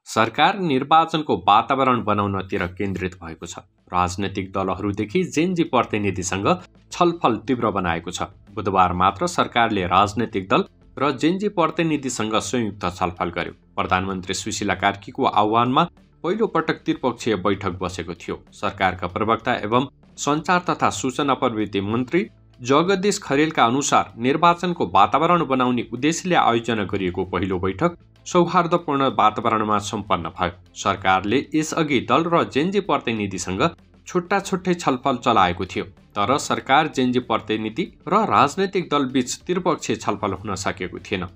सरकार निर्वाचनको वातावरण बनाउनतिर केन्द्रित भएको छ। राजनैतिक दलहरूदेखि जेनजी प्रतिनिधिसँग छलफल तीव्र बनाएको छ। बुधबार मात्र सरकारले राजनैतिक दल र जेनजी प्रतिनिधिसँग संयुक्त छलफल गर्यो। प्रधानमन्त्री सुशीला कार्कीको आह्वानमा पहिलो पटक त्रिपक्षीय बैठक बसेको थियो। सरकारका प्रवक्ता एवं सञ्चार तथा सूचना प्रविधि मन्त्री जगदीश खरेलका अनुसार निर्वाचनको वातावरण बनाउने उद्देश्यले आयोजना गरिएको पहिलो बैठक सौहार्दपूर्ण वातावरणमा सम्पन्न भयो। सरकारले यसअघि दल र जेनजी प्रतिनिधिसँग छुट्टा छुट्टै छलफल चलाएको थियो, तर सरकार जेनजी प्रतिनिधि र राजनैतिक दल बीच त्रिपक्षीय छलफल हुन सकेको थिएन।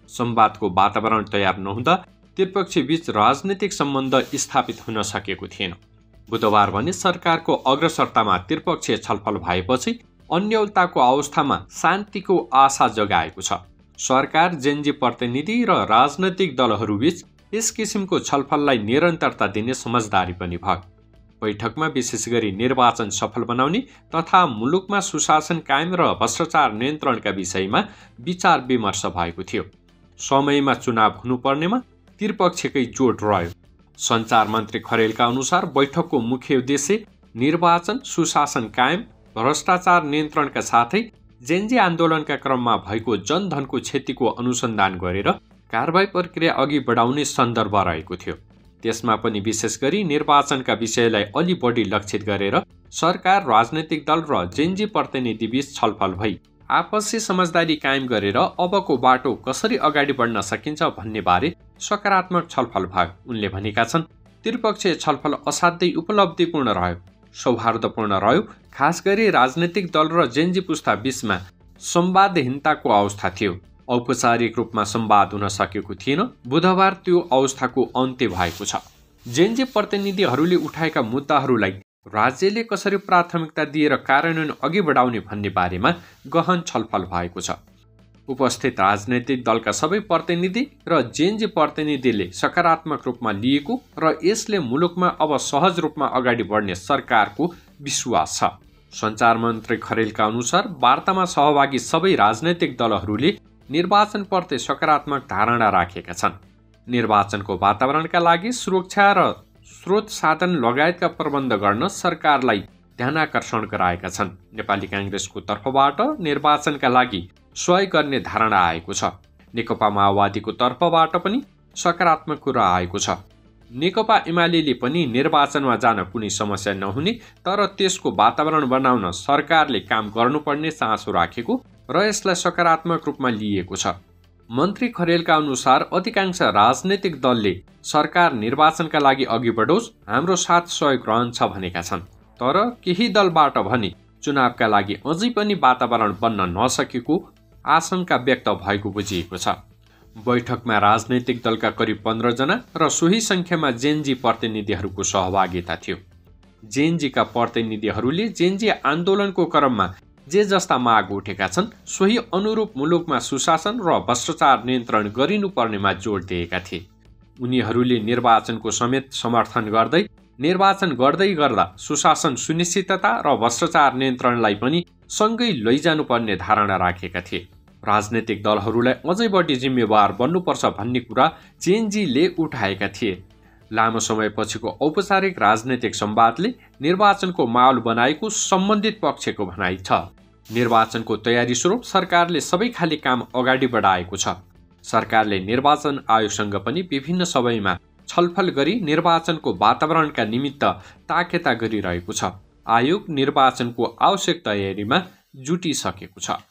संवादको वातावरण तयार नहुँदा त्रिपक्षीय बीच राजनीतिक सम्बन्ध स्थापित हुन सकेको थिएन। बुधबार भने सरकारको अग्रसरतामा त्रिपक्षीय छलफल भएपछि अन्योलताको अवस्थामा शान्तिको आशा जगाएको छ। सरकार जेनजी प्रतिनिधि र राजनैतिक दलहरूबीच यस किसिमको छलफललाई निरन्तरता दिने समझदारी पनि भयो। बैठकमा विशेष गरी निर्वाचन सफल बनाउने तथा मुलुकमा सुशासन कायम र भ्रष्टाचार नियन्त्रणका विषयमा विचार विमर्श भएको थियो। समयमा चुनाव हुनुपर्नेमा त्रिपक्षीयकै जोड रह्यो। सञ्चार मन्त्री खरेलका अनुसार बैठकको मुख्य उद्देश्य निर्वाचन, सुशासन कायम, भ्रष्टाचार नियन्त्रणका साथै जेनजी आन्दोलनका क्रममा भएको जनधनको क्षतिको अनुसन्धान गरेर कारबाही प्रक्रिया अघि बढाउने सन्दर्भ रहेको थियो। त्यसमा पनि विशेष गरी निर्वाचनका विषयलाई अलि बढी लक्षित गरेर सरकार, राजनैतिक दल र जेनजी प्रतिनिधिबीच छलफल भई आपसी समझदारी कायम गरेर अबको बाटो कसरी अगाडि बढ्न सकिन्छ भन्ने बारे सकारात्मक छलफल भयो। उनले भनेका छन्, त्रिपक्षीय छलफल असाध्यै उपलब्धिपूर्ण रह्यो, सौहार्दपूर्ण रह्यो। खास गरी राजनैतिक दल र जेनजी पुस्ता बीचमा संवादहीनताको अवस्था थियो। औपचारिक रूपमा संवाद हुन सकेको थिएन। बुधबार त्यो अवस्थाको अन्त्य भएको छ। जेनजी प्रतिनिधिहरूले उठाएका मुद्दाहरूलाई राज्यले कसरी प्राथमिकता दिएर कार्यान्वयन अघि बढाउने भन्ने बारेमा गहन छलफल भएको छ। उपस्थित राजनैतिक दलका सबै प्रतिनिधि र जेनजी प्रतिनिधिले सकारात्मक रूपमा लिएको र यसले मुलुकमा अब सहज रूपमा अगाडि बढ्ने सरकारको विश्वास छ। सञ्चार मन्त्री खरेलका अनुसार वार्तामा सहभागी सबै राजनैतिक दलहरूले निर्वाचनप्रति सकारात्मक धारणा राखेका छन्। निर्वाचनको वातावरणका लागि सुरक्षा र स्रोत साधन लगायतका प्रबन्ध गर्न सरकारलाई ध्यानाकर्षण गराएका छन्। नेपाली काङ्ग्रेसको तर्फबाट निर्वाचनका लागि सहयोग गर्ने धारणा आएको छ। नेकपा माओवादीको तर्फबाट पनि सकारात्मक कुरा आएको छ। नेकपा एमाले पनि निर्वाचनमा जान कुनै समस्या नहुने तर त्यसको वातावरण बनाउन सरकारले काम गर्नुपर्ने चासो राखेको र यसलाई सकारात्मक रूपमा लिएको छ। मन्त्री खरेलका अनुसार अधिकांश राजनैतिक दलले सरकार निर्वाचनका लागि अघि बढोस्, हाम्रो साथ सहयोग रहन्छ भनेका छन्। तर केही दलबाट भने चुनावका लागि अझै पनि वातावरण बन्न नसकेको आशंका व्यक्त भएको बुझिएको छ। बैठकमा राजनैतिक दलका करिब 15 जना र सोही संख्यामा जेनजी प्रतिनिधिहरूको सहभागिता थियो। जेनजीका प्रतिनिधिहरूले जेनजी आन्दोलनको क्रममा जे जस्ता माग उठेका छन् सोही अनुरूप मुलुकमा सुशासन र भ्रष्टाचार नियन्त्रण गरिनुपर्नेमा जोड दिएका थिए। उनीहरूले निर्वाचनको समेत समर्थन गर्दै निर्वाचन गर्दै गर्दा सुशासन सुनिश्चितता र भ्रष्टाचार नियन्त्रणलाई पनि सँगै लैजानुपर्ने धारणा राखेका थिए। राजनैतिक दलहरूलाई अझै बढी जिम्मेवार बन्नुपर्छ भन्ने कुरा जेनजीले उठाएका थिए। लामो समयपछिको औपचारिक राजनैतिक संवादले निर्वाचनको माहौल बनाएको सम्बन्धित पक्षको भनाइ छ। निर्वाचनको तयारी स्वरूप सरकारले सबै खाली काम अगाडि बढाएको छ। सरकारले निर्वाचन आयोगसँग पनि विभिन्न सभैमा छलफल गरी निर्वाचनको वातावरणका निमित्त ताकेता गरिरहेको छ। आयोग निर्वाचनको आवश्यक तयारीमा जुटिसकेको छ।